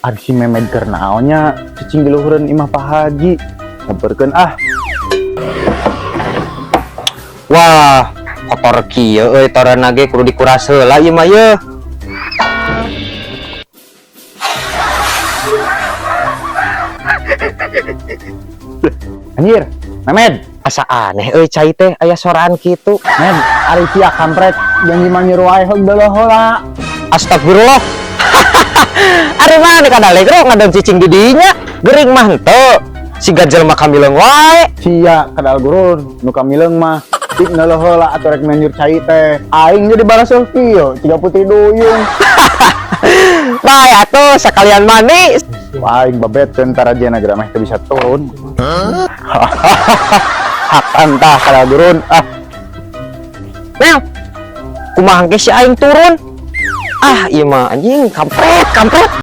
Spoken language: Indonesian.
Ari si Memed karena naonnya cicing di luhureun imah Pak Haji. Sabarkeun ah. Wah, kotor kieu euy torana ge kudu dikuras heula ieu mah ye. Anjir, Memed. Asa aneh euy cai teh aya soraan kitu. Med, ari sia kampret janji mah nyuruh wae heula heula. Astagfirullah. Ari mana kadale gero ngadon cicing di dinya. Geuring mah henteu. Siga jelema kamileung wae. Sia kadal gurun nu kamileung mah tik neulah heula atuh rek menjur cai teh. Aing jadi balas kieu, tiga putih duyung. Bae atuh sakalian mani. Aing babetkeun tarajana geura mah teu bisa turun. Hak antah kadal gurun. Ah, Mel. Kumaha ge si aing turun? Ah, ieu mah anjing kampret.